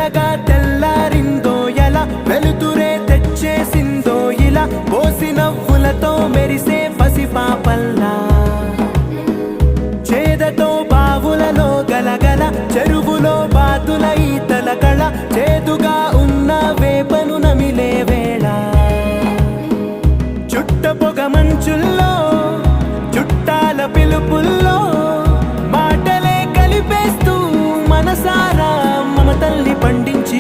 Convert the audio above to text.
మెల్లగా తెల్లారిందో ఎలా, వెలుతురే తెచ్చేసిందో ఇలా, పోసి నవ్వులతో మెరిసే పసిపాపల్లా. చేదతో బావులలో గలగల, చెరువులో బాతుల ఈతల కళ, చేదుగా ఉన్న వేపను నమిలే వేళ. చుట్ట పొగ మంచుల్లో చుట్టాల పిలుపుల్లో మాటలే కలిపేస్తూ మనసారా మమతల్ని పండించి